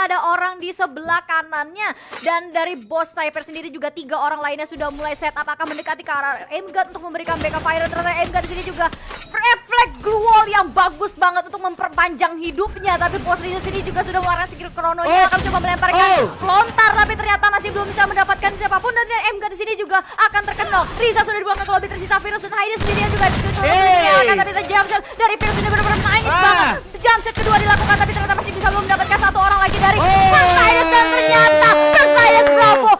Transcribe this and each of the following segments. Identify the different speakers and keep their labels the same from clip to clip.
Speaker 1: ada orang di sebelah kanannya. Dan dari bos sniper sendiri juga 3 orang lainnya sudah mulai setup akan mendekati ke arah Emgat untuk memberikan backup fire. Ternyata Emgat di sini juga reflect glue wall yang bagus banget untuk memperpanjang hidupnya. Tapi bos di sini juga sudah mengeluarkan skill krononya, akan coba melemparkan lontar, tapi ternyata masih belum bisa mendapatkan siapapun. Dan Emgat di sini juga akan terkenal. Riza sudah dibuang ke lobby, tersisa Virus dan Haida sendirian juga dikalahkan. Tapi jumpshot dari Virus ini benar-benar nangis banget. Jumpshot kedua dilakukan, tapi ternyata masih bisa belum mendapatkan satu orang lagi dari First Fighters. Dan ternyata First Fighters Bravo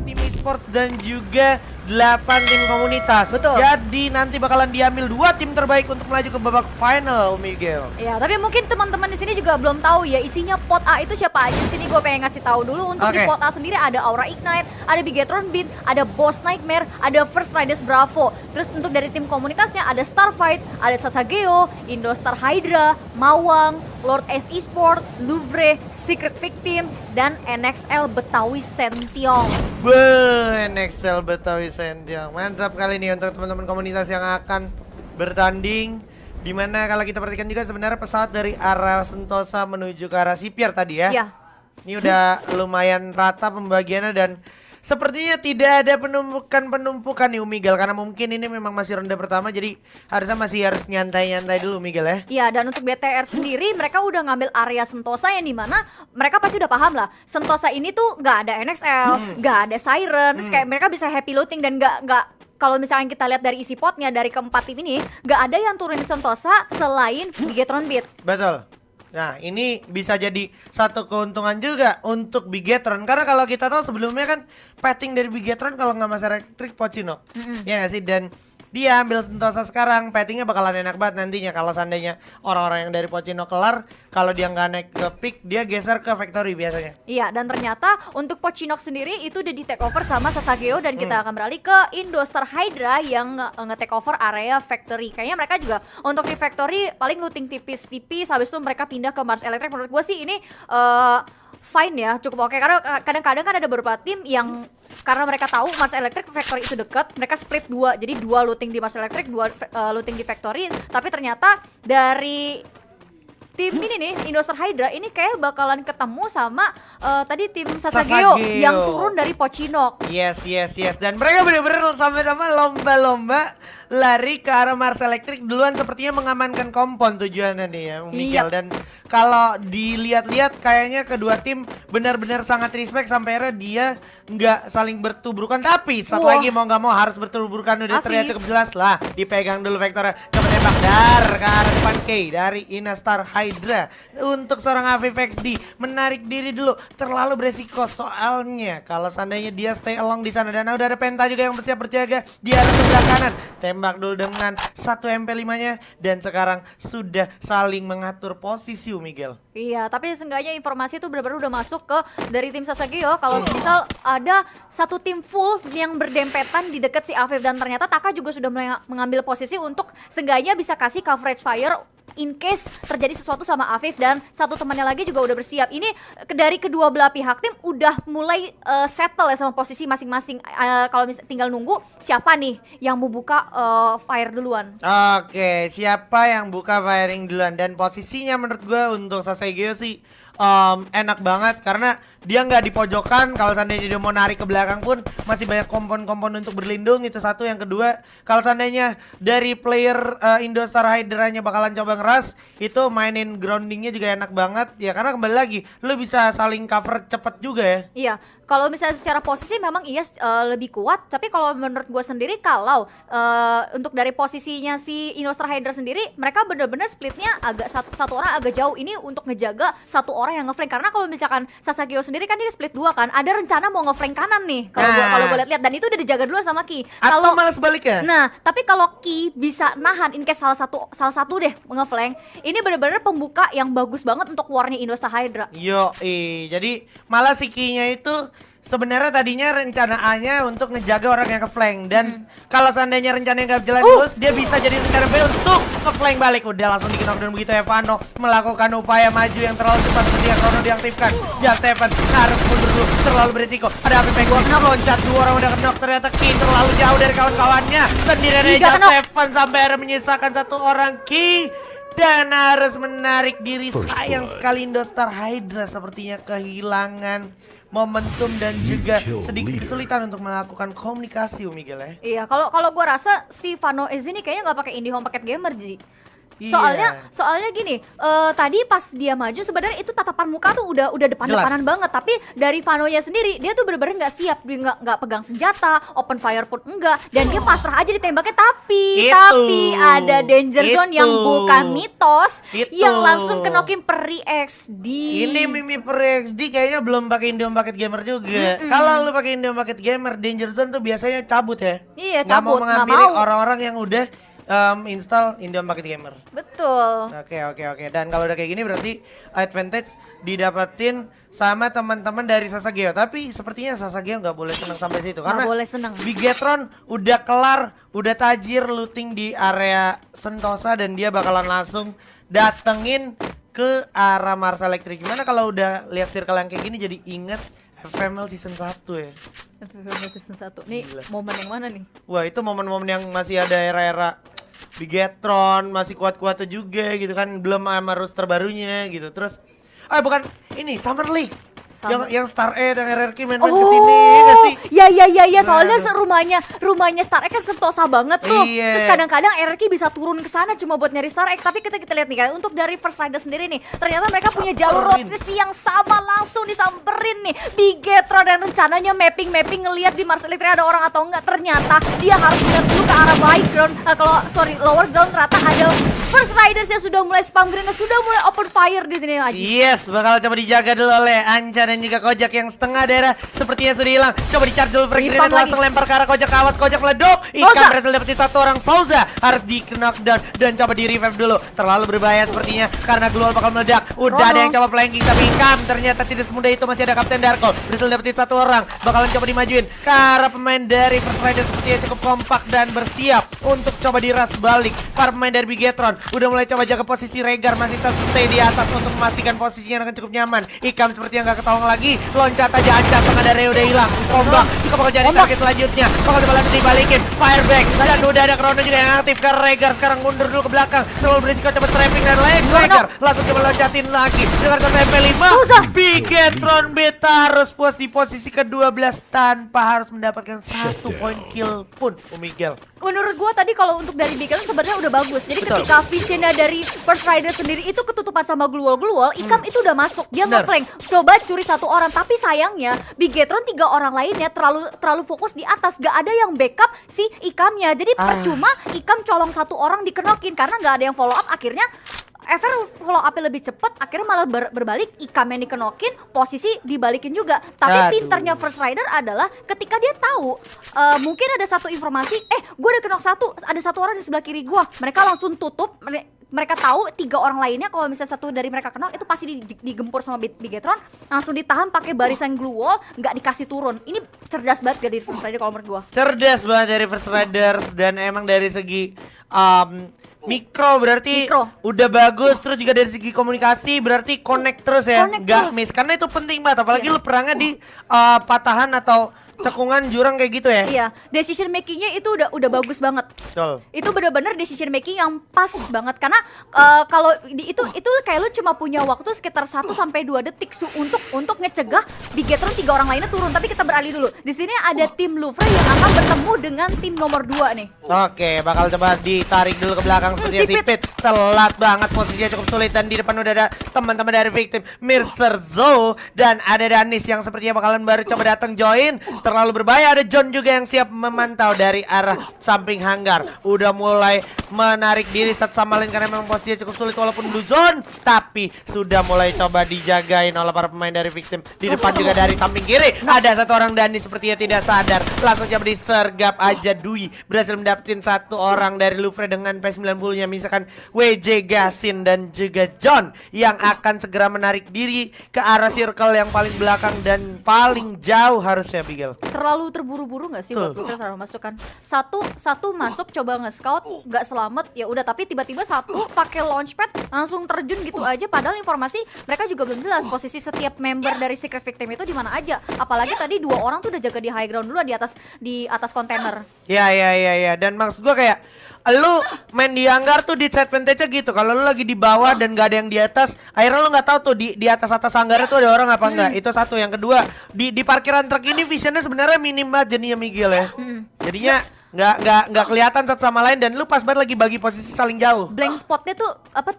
Speaker 2: tim esports dan juga 8 tim komunitas.
Speaker 1: Betul.
Speaker 2: Jadi nanti bakalan diambil 2 tim terbaik untuk melaju ke babak final, Miguel.
Speaker 1: ya, tapi mungkin teman-teman di sini juga belum tahu ya isinya pot A itu siapa aja. Sini gue pengen ngasih tahu dulu. Untuk di pot A sendiri ada Aura Ignite, ada Bigetron Beat, ada Boss Nightmare, ada First Riders Bravo. Terus untuk dari tim komunitasnya ada Starfight, ada Sasageo, Indostar Hydra, Mawang, Lord S Esport, Louvre, Secret Victim, dan NXL Betawi Sentiong.
Speaker 2: NXL Betawi Sentiong. Mantap kali ini untuk teman-teman komunitas yang akan bertanding. Dimana kalau kita perhatikan juga sebenarnya pesawat dari arah Sentosa menuju ke arah Sipiar tadi ya.
Speaker 1: Iya.
Speaker 2: Ini udah lumayan rata pembagiannya dan sepertinya tidak ada penumpukan nih Miguel, karena mungkin ini memang masih ronde pertama, jadi harusnya masih harus nyantai-nyantai dulu Miguel ya.
Speaker 1: Iya, dan untuk BTR sendiri mereka udah ngambil area Sentosa yang dimana mereka pasti udah paham lah. Sentosa ini tuh nggak ada NXL, nggak ada Siren, terus kayak mereka bisa happy looting dan nggak kalau misalnya kita lihat dari isi potnya dari keempat tim ini nggak ada yang turun di Sentosa selain Bigetron Beat.
Speaker 2: Betul. Nah ini bisa jadi satu keuntungan juga untuk Bigetron, karena kalau kita tahu sebelumnya kan petting dari Bigetron kalau nggak Mas Elektrik Pochinok, ya nggak sih? Dan dia ambil Sentosa sekarang, pettingnya bakalan enak banget nantinya kalau seandainya orang-orang yang dari Pochinok kelar, kalau dia nggak naik ke pick, dia geser ke Factory biasanya.
Speaker 1: Iya, dan ternyata untuk Pochinok sendiri itu udah di take over sama Sasageo, dan kita akan beralih ke Indostar Hydra yang nge-take over area Factory. Kayaknya mereka juga untuk di Factory paling looting tipis-tipis, habis itu mereka pindah ke Mars Electric. Menurut gue sih ini fine ya, cukup oke. Karena kadang-kadang kan ada beberapa tim yang karena mereka tahu Mars Electric Factory itu dekat, mereka split 2. Jadi 2 looting di Mars Electric, 2 looting di Factory. Tapi ternyata dari tim ini nih, Indostar Hydra ini kayak bakalan ketemu sama tadi tim Sasageo yang turun dari Pochinok.
Speaker 2: Yes. Dan mereka bener-bener sama-sama lomba-lomba lari ke arah Mars Electric duluan, sepertinya mengamankan kompon tujuannya nih ya Miguel. Dan kalau dilihat-lihat kayaknya kedua tim benar-benar sangat respect sampai akhirnya dia nggak saling bertubrukan, tapi satu lagi mau nggak mau harus bertubrukan. Udah terlihat cukup jelas lah, dipegang dulu vektornya, coba tembak dar ke arah depan K dari Indostar Hydra. Untuk seorang Afif XD menarik diri dulu, terlalu beresiko soalnya kalau seandainya dia stay along di sana. Dan udah ada Penta juga yang bersiap berjaga di arah sebelah kanan. Tembak dulu dengan 1 MP5-nya dan sekarang sudah saling mengatur posisi Miguel.
Speaker 1: Iya, tapi seenggaknya informasi itu benar-benar udah masuk ke dari tim Sasageo. Kalau misal ada satu tim full yang berdempetan di dekat si Afif, dan ternyata Taka juga sudah mengambil posisi untuk seenggaknya bisa kasih coverage fire in case terjadi sesuatu sama Afif, dan satu temannya lagi juga udah bersiap. Ini dari kedua belah pihak tim udah mulai settle ya sama posisi masing-masing. Kalau tinggal nunggu siapa nih yang mau buka fire duluan.
Speaker 2: Oke, siapa yang buka firing duluan? Dan posisinya menurut gue untuk Sasageo sih enak banget karena dia nggak di pojokan. Kalau seandainya dia mau narik ke belakang pun masih banyak kompon-kompon untuk berlindung. Itu satu. Yang kedua, kalau seandainya dari player Indostar Hydra-nya bakalan coba ngeras, itu mainin groundingnya juga enak banget ya, karena kembali lagi lu bisa saling cover cepet juga ya.
Speaker 1: Iya, kalau misalnya secara posisi memang iya lebih kuat, tapi kalau menurut gue sendiri kalau untuk dari posisinya si Indostar Hydra sendiri, mereka bener-bener splitnya agak satu orang agak jauh ini untuk ngejaga satu orang yang ngeflank. Karena kalau misalkan Sasageo sendiri kan dia split 2 kan, ada rencana mau ngeflank kanan nih kalau gue lihat, dan itu udah dijaga dulu sama Ki.
Speaker 2: Atau malah sebaliknya.
Speaker 1: Nah, tapi kalau Ki bisa nahan in case salah satu deh ngeflank, ini bener-bener pembuka yang bagus banget untuk warnya Indostar Hydra.
Speaker 2: Jadi malah si Ki-nya itu sebenarnya tadinya rencana A-nya untuk ngejaga orang yang ke-flank. Dan kalau seandainya rencananya nggak jalan terus, dia bisa jadi rencana B untuk ke-flank balik. Udah langsung di-knockdown begitu Evano melakukan upaya maju yang terlalu cepat ketika Chrono diaktifkan. Just Evan harus mundur dulu, terlalu berisiko. Ada api penguin loncat, 2 orang udah knock. Ternyata Ki terlalu jauh dari kawan-kawannya. Sendirian aja Seven sampai ada menyisakan 1 orang Ki. Dan harus menarik diri. Sayang sekali Indostar Hydra sepertinya kehilangan momentum dan juga sedikit kesulitan untuk melakukan komunikasi Miguel ya.
Speaker 1: Iya, kalau gua rasa si Vano Ez ini kayaknya nggak pakai IndiHome paket gamer, Ji.
Speaker 2: Iya.
Speaker 1: Soalnya gini, tadi pas dia maju sebenarnya itu tatapan muka tuh udah depan-depanan banget, tapi dari Vanonya sendiri dia tuh bener-bener nggak siap, dia nggak pegang senjata, open fire pun enggak, dan dia pasrah aja ditembaknya. Tapi ada danger zone yang bukan mitos yang langsung kenokin Peri XD.
Speaker 2: Ini Mimi Peri XD kayaknya belum pakai IndiHome paket gamer juga. Kalau lu pakai IndiHome paket gamer, danger zone tuh biasanya cabut ya.
Speaker 1: Iya,
Speaker 2: nggak
Speaker 1: cabut,
Speaker 2: mau mengampiri orang-orang yang udah install IndiHome paket gamer.
Speaker 1: Betul.
Speaker 2: Oke. Dan kalau udah kayak gini berarti advantage didapetin sama teman-teman dari Sasageo. Tapi sepertinya Sasageo nggak boleh senang sampai situ karena
Speaker 1: boleh senang.
Speaker 2: Bigetron udah kelar, udah tajir looting di area Sentosa dan dia bakalan langsung datengin ke arah Mars Electric. Gimana kalau udah lihat circle yang kayak gini jadi inget FML season 1 ya.
Speaker 1: FML season 1. Nih momen yang mana nih?
Speaker 2: Wah, itu momen-momen yang masih ada era-era Bigetron, masih kuat-kuatnya juga gitu kan, belum sama rus terbarunya gitu. Terus bukan ini Summer League. Yang Star E dan RRQ main kesini nggak sih?
Speaker 1: Iya, soalnya rumahnya Star Egg kan sentosa banget tuh.
Speaker 2: Iya.
Speaker 1: Terus kadang-kadang RRQ bisa turun ke sana cuma buat nyari Star Egg. Tapi kita lihat nih kan, untuk dari First Rider sendiri nih, ternyata mereka punya jalur rotasi yang sama, langsung disamperin nih Bigetron, dan rencananya mapping ngelihat di Mars Electric ada orang atau enggak. Ternyata dia harus lihat dulu ke arah high ground, lower ground. Ternyata ada First Riders yang sudah mulai spam grenade, sudah mulai open fire di sini aja.
Speaker 2: Yes, bakal coba dijaga dulu oleh Anca dan juga Kojak yang setengah daerah sepertinya sudah hilang. Coba di-charge dulu frag grenade, langsung lempar ke arah Kojak. Awas Kojak meleduk. Ikam berhasil dapetin 1 orang. Souza harus di-knockdown dan coba di-revive dulu. Terlalu berbahaya sepertinya karena Glual bakal meledak. Udah ada yang coba flanking tapi Ikam ternyata tidak semudah itu. Masih ada Kapten Darko berhasil dapetin 1 orang. Bakalan coba dimajuin ke arah pemain dari First Rider sepertinya cukup kompak dan bersiap untuk coba diras balik. Para pemain dari Bigetron udah mulai coba jaga posisi. Regar masih tetap stay di atas untuk memastikan posisinya akan cukup nyaman. Ikam sepertinya nggak ketahuan lagi. Loncat aja Anca, tengah dari udah hilang. Ombak juga bakal jadi target selanjutnya. Bakal dibalas dibalikin. Fireback dan udah ada Chrono juga yang aktif. Ke Regar sekarang mundur dulu ke belakang. Terlalu berisiko coba trapping dan lain. Regar langsung coba loncatin lagi. Dengan satu MP5. Bigetron beta harus puas di posisi ke-12 tanpa harus mendapatkan 1 poin kill pun. Miguel.
Speaker 1: Menurut gua tadi kalau untuk dari Bigetron sebenarnya udah bagus. Jadi ketika visionnya dari First Rider sendiri itu ketutupan sama Glual, Ikam itu udah masuk. Dia nge-flank, coba curi 1 orang. Tapi sayangnya Bigetron 3 orang lainnya terlalu fokus di atas. Gak ada yang backup si Ikamnya. Jadi percuma Ikam colong 1 orang dikenokin karena gak ada yang follow up. Akhirnya Ever follow up lebih cepet, akhirnya malah berbalik. Ikam yang dikenokin, posisi dibalikin juga. Tapi pinternya First Rider adalah ketika dia tahu mungkin ada satu informasi, gue udah kenok 1, ada 1 orang di sebelah kiri gue. Mereka langsung tutup. Mereka tahu 3 orang lainnya kalau misalnya 1 dari mereka kenok itu pasti digempur sama Bigetron, langsung ditahan pakai barisan glue wall, nggak dikasih turun. Ini cerdas banget dari First Rider kalau menurut gua.
Speaker 2: Cerdas banget dari First Riders, dan emang dari segi mikro berarti udah bagus. Terus juga dari segi komunikasi berarti connect terus ya, nggak miss, karena itu penting banget apalagi lu perangnya di patahan atau cekungan jurang kayak gitu ya.
Speaker 1: Iya, decision makingnya itu udah bagus banget.
Speaker 2: Betul.
Speaker 1: Itu bener-bener decision making yang pas banget karena kalau itu kayak lu cuma punya waktu sekitar 1-2 detik untuk ngecegah Bigetron 3 orang lainnya turun. Tapi kita beralih dulu. Di sini ada tim Louvre yang akan bertemu dengan tim nomor 2 nih.
Speaker 2: Oke, bakal coba ditarik dulu ke belakang sepertinya si Pit. Telat banget, posisinya cukup sulit, dan di depan udah ada teman-teman dari victim Mirser Zo dan ada Danis yang sepertinya bakalan baru coba datang join. Terlalu berbahaya, ada John juga yang siap memantau dari arah samping hanggar. Udah mulai menarik diri satu sama lain karena memang posisinya cukup sulit walaupun blue zone, tapi sudah mulai coba dijagain oleh para pemain dari victim. Di depan juga dari samping kiri ada 1 orang, Dani sepertinya tidak sadar, langsung coba disergap aja. Dwi berhasil mendapatkan 1 orang dari Louvre dengan P90-nya, misalkan WJ Gasin dan juga John yang akan segera menarik diri ke arah circle yang paling belakang dan paling jauh harusnya, Bigel.
Speaker 1: Terlalu terburu-buru nggak sih buat Luther harus masukkan satu masuk coba nge-scout nggak selamat ya udah, tapi tiba-tiba satu pakai launchpad langsung terjun gitu aja, padahal informasi mereka juga belum jelas posisi setiap member dari Secret Victim itu di mana aja. Apalagi tadi 2 orang tuh udah jaga di high ground dulu di atas kontainer.
Speaker 2: Ya, dan maksud gua kayak lu main di hanggar tuh disadvantage-nya gitu. Kalau lu lagi di bawah dan gak ada yang di atas, akhirnya lu nggak tahu tuh di atas hanggar tuh ada orang apa enggak. Itu satu. Yang kedua, di parkiran truk ini visionnya sebenarnya minim banget jadinya Miguel ya. Jadinya nggak kelihatan satu sama lain, dan lu pas banget lagi bagi posisi saling jauh.
Speaker 1: Blank spotnya tuh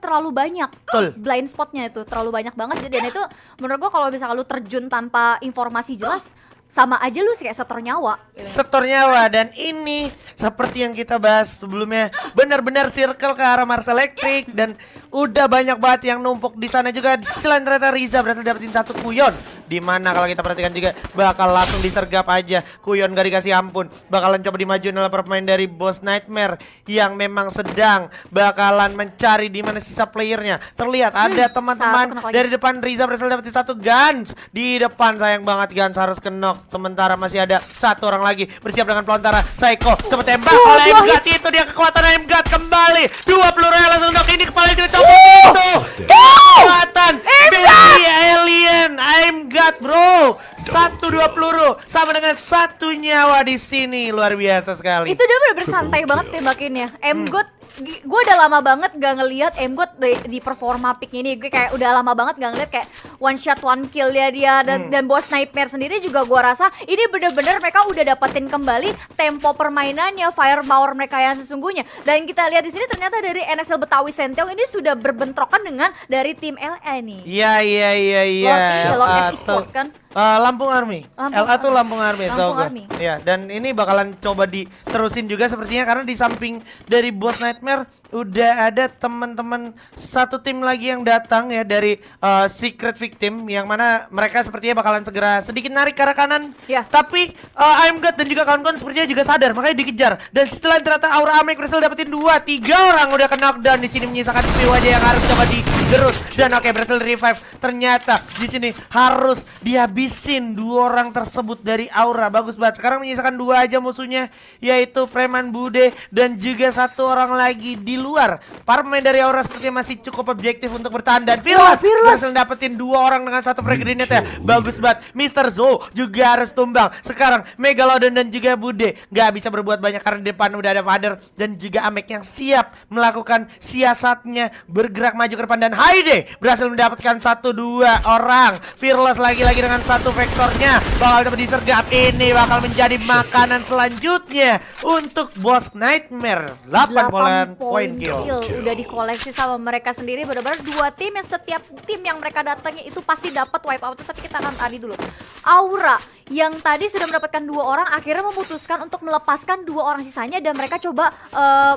Speaker 1: terlalu banyak.
Speaker 2: Betul.
Speaker 1: Blind spotnya itu terlalu banyak banget, dan itu menurut gua kalau misalnya lu terjun tanpa informasi jelas, sama aja lu kayak setor nyawa gitu.
Speaker 2: Setor nyawa. Dan ini seperti yang kita bahas sebelumnya, benar-benar circle ke arah Mars Electric, dan udah banyak banget yang numpuk di sana juga. Selain ternyata Riza berhasil dapetin satu kuyon, dimana kalau kita perhatikan juga bakal langsung disergap aja. Kuyon gak dikasih ampun, bakalan coba dimajuin oleh pemain dari Boss Nightmare yang memang sedang bakalan mencari di mana sisa playernya. Terlihat ada teman-teman dari depan. Riza berhasil dapetin satu Guns di depan, sayang banget Guns harus kenok. Sementara masih ada satu orang lagi bersiap dengan pelontara. Psycho cepet tembak oleh Emgat, itu dia kekuatan Emgat kembali. 20 rel langsung knock, ini kepala dicopot itu. Kekuatan Baby Alien Emgat bro. 1-2 peluru sama dengan 1 nyawa di sini, luar biasa sekali.
Speaker 1: Itu dia bener-bener santai banget tembakinnya. Emgot, gue udah lama banget gak ngelihat Emgot di performa pick ini. Gue kayak udah lama banget gak ngeliat kayak one shot one kill dia dan Boss Nightmare sendiri juga gue rasa ini bener-bener mereka udah dapetin kembali tempo permainannya, firepower mereka yang sesungguhnya. Dan kita lihat di sini ternyata dari NXL Betawi Sentel ini sudah berbentrokan dengan dari tim LA nih.
Speaker 2: Iya.
Speaker 1: Lord S Esport kan.
Speaker 2: Lampung Army. LA tuh Lampung Army.
Speaker 1: Lampung Army.
Speaker 2: Ya, dan ini bakalan coba diterusin juga sepertinya, karena di samping dari Boss Nightmare udah ada teman-teman satu tim lagi yang datang ya dari Secret Victim, yang mana mereka sepertinya bakalan segera sedikit narik ke arah kanan.
Speaker 1: Ya.
Speaker 2: Tapi I'm God dan juga kawan-kawan sepertinya juga sadar, makanya dikejar. Dan setelah ternyata Aura Amek berhasil dapetin 2-3 orang udah ke knockdown. Di sini menyisakan Piu aja yang harus coba digerus, dan oke berhasil revive. Ternyata di sini harus dihabisin 2 orang tersebut dari Aura. Bagus banget. Sekarang menyisakan 2 aja musuhnya, yaitu Preman Bude dan juga 1 orang lagi di luar. Para pemain dari Aura sepertinya masih cukup objektif untuk bertahan, dan Fearless berhasil dapetin 2 orang dengan 1 frag grenade ya. Bagus banget. Mr. Zo juga harus tumbang. Sekarang Megalodon dan juga Bude nggak bisa berbuat banyak karena di depan udah ada Father dan juga Amek yang siap melakukan siasatnya, bergerak maju ke depan, dan Haide berhasil mendapatkan 1-2 orang. Fearless lagi-lagi dengan 1 vektornya bakal dapat disergap. Ini bakal menjadi makanan selanjutnya untuk Boss Nightmare. 8 poin kill.
Speaker 1: Udah dikoleksi sama mereka sendiri. Benar-benar 2 tim yang setiap tim yang mereka datangi itu pasti dapat wipe out. Tapi kita akan tadi dulu. Aura yang tadi sudah mendapatkan 2 orang akhirnya memutuskan untuk melepaskan 2 orang sisanya, dan mereka coba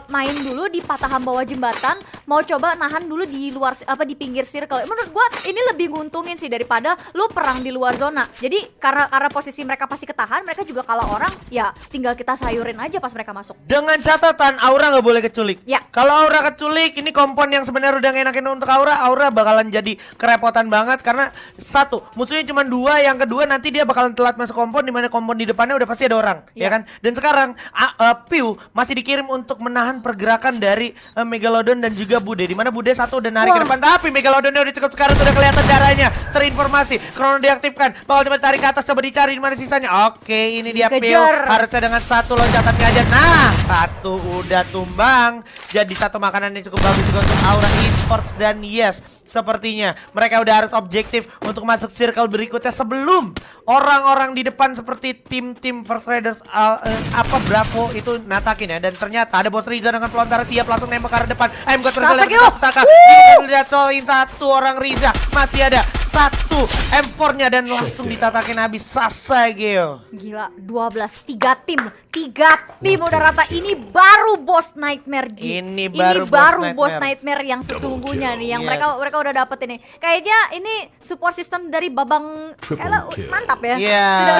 Speaker 1: main dulu di patahan bawah jembatan, mau coba nahan dulu di luar di pinggir circle. Menurut gua ini lebih nguntungin sih daripada lu perang di luar zona. Jadi karena posisi mereka pasti ketahan, mereka juga kalah orang, ya tinggal kita sayurin aja pas mereka masuk.
Speaker 2: Dengan catatan Aura nggak boleh keculik.
Speaker 1: Ya.
Speaker 2: Kalau Aura keculik, ini kompon yang sebenarnya udah ngenakin untuk Aura bakalan jadi kerepotan banget, karena 1, musuhnya cuma 2, yang kedua nanti dia bakalan telat masuk kompon, dimana kompon di depannya udah pasti ada orang, ya kan? Dan sekarang Piu masih dikirim untuk menahan pergerakan dari Megalodon dan juga Bude, dimana Bude 1 udah narik ke depan, tapi Megalodonnya udah cukup sekarang, udah kelihatan darahnya, terinformasi, Chrono diaktifkan, bakal coba tarik ke atas, coba dicari di mana sisanya. Oke, ini dia Piu, harusnya dengan 1 loncatannya aja. Nah, 1 udah tumbang, jadi 1 makanan yang cukup bagus juga untuk Aura Esports. Dan yes, sepertinya mereka udah harus objektif untuk masuk circle berikutnya sebelum orang-orang di depan seperti tim-tim First Raiders Bravo itu natakin ya. Dan ternyata ada Boss Riza dengan pelontara siap langsung nembak ke arah depan. I'm God lihat 1 orang Riza, masih ada 1 M4-nya dan langsung ditatakin habis. Sasageo.
Speaker 1: Gila, 3 tim udah rata. Ini baru Boss Nightmare G.
Speaker 2: Ini baru
Speaker 1: Boss Nightmare yang sesungguhnya nih, yang mereka udah dapet ini. Kayaknya ini support system dari Babang Skyla mantap ya.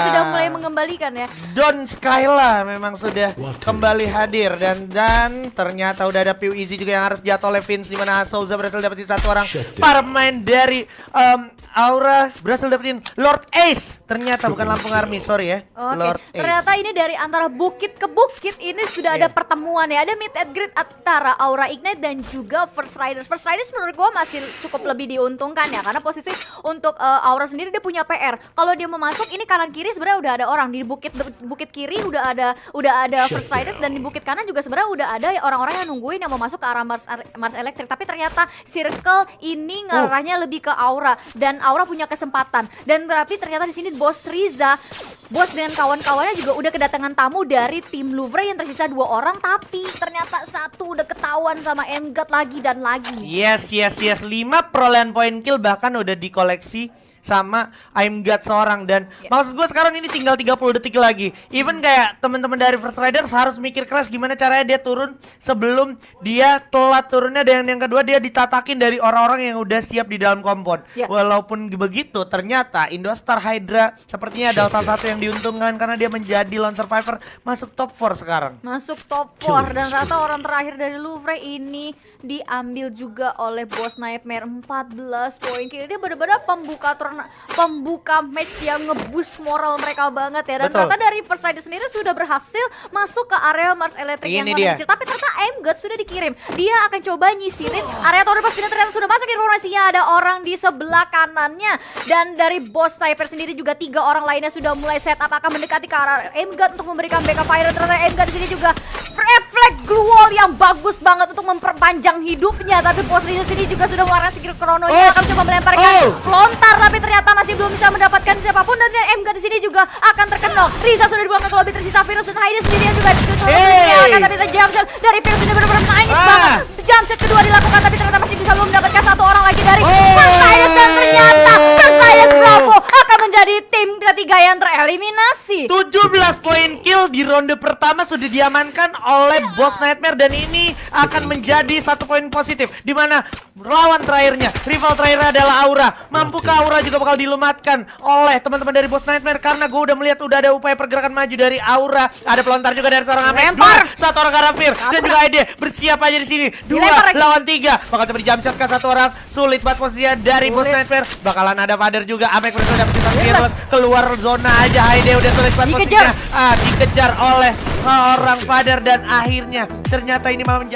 Speaker 1: Sudah mulai mengembalikan ya.
Speaker 2: Don Skyla memang sudah kembali hadir, dan ternyata udah ada Piu Easy juga yang harus jatuh oleh Vince, dimana Souza berhasil dapetin 1 orang. Para pemain dari Aura berhasil dapetin Lord Ace. Ternyata bukan Lampung Army, sorry ya.
Speaker 1: Oke,
Speaker 2: Lord Ace.
Speaker 1: ternyata ini dari antara bukit ke bukit ini sudah ada
Speaker 2: Iya.
Speaker 1: pertemuan ya. Ada meet and greet antara Aura Ignite dan juga First Riders. First Riders menurut gua masih cukup lebih diuntungkan ya, karena posisi untuk Aura sendiri dia punya PR. Kalau dia mau masuk ini kanan kiri sebenarnya udah ada orang di bukit kiri udah ada First Riders, dan di bukit kanan juga sebenarnya udah ada orang-orang yang nungguin yang mau masuk ke arah Mars Electric. Tapi ternyata circle ini ngarahnya lebih ke Aura, dan Aura punya kesempatan. Dan tapi ternyata di sini Bos Riza, Bos dengan kawan-kawannya juga udah kedatangan tamu dari tim Louvre yang tersisa 2 orang, tapi ternyata satu udah ketahuan sama MGOT lagi dan lagi.
Speaker 2: Yes. 5 perolehan poin kill bahkan udah dikoleksi sama I'm God seorang. Dan maksud gue sekarang ini tinggal 30 detik lagi. Even kayak teman-teman dari First Riders harus mikir keras gimana caranya dia turun sebelum dia telat turunnya. Dan yang kedua dia ditatakin dari orang-orang yang udah siap di dalam kompon. Walaupun begitu ternyata Indostar Hydra sepertinya adalah salah satu yang diuntungkan karena dia menjadi lone survivor masuk top 4 sekarang.
Speaker 1: Masuk top 4 dan ternyata orang terakhir dari Louvre ini diambil juga oleh Bos Nightmare. 14 poin kill. Dia benar-benar pembuka match yang ngeboost moral mereka banget ya. Dan ternyata dari First Rider sendiri sudah berhasil masuk ke area Mars Electric yang lebih kecil. Tapi ternyata MGOT sudah dikirim. Dia akan coba nyisirin area Torpas, dan ternyata sudah masuk informasinya ada orang di sebelah kanannya. Dan dari Bos Sniper sendiri juga 3 orang lainnya sudah mulai setup akan mendekati ke arah MGOT untuk memberikan backup fire. Ternyata MGOT di sini juga reflect glue wall yang bagus banget untuk memperpanjang hidupnya. Tapi Bos Riza sini juga sudah mengeluarkan skill krononya, akan coba melemparkan lontar, tapi ternyata masih belum bisa mendapatkan siapapun. Dan MGOT di sini juga akan terkenal. Riza sudah dibuang ke lobby, tersisa Virus dan Haida sendirian juga akan ternyata jumpshot dari Virus ini benar-benar nice banget. Jumpshot kedua dilakukan, tapi ternyata masih bisa belum mendapatkan satu orang lagi dari First Riders. Dan ternyata First Riders Bravo akan menjadi tim ketiga yang tereliminasi.
Speaker 2: 17 poin kill di ronde pertama sudah diamankan oleh Bos Nightmare, dan ini akan menjadi 1 poin positif di mana lawan terakhirnya, rival terakhirnya adalah Aura. Mampukah Aura juga bakal dilumatkan oleh teman-teman dari Bos Nightmare? Karena gue udah melihat udah ada upaya pergerakan maju dari Aura. Ada pelontar juga dari seorang Amek. Satu orang Karafir dan juga Aide bersiap aja di sini. 2 lawan 3. Bakal coba di jump shot ke satu orang. Sulit banget posisinya dari Bos Nightmare. Bakalan ada Father juga. Amek berhasil dapetin Virus. Keluar zona aja. Aide udah sulit banget posisinya. Dikejar oleh seorang Father, dan akhirnya ternyata ini malah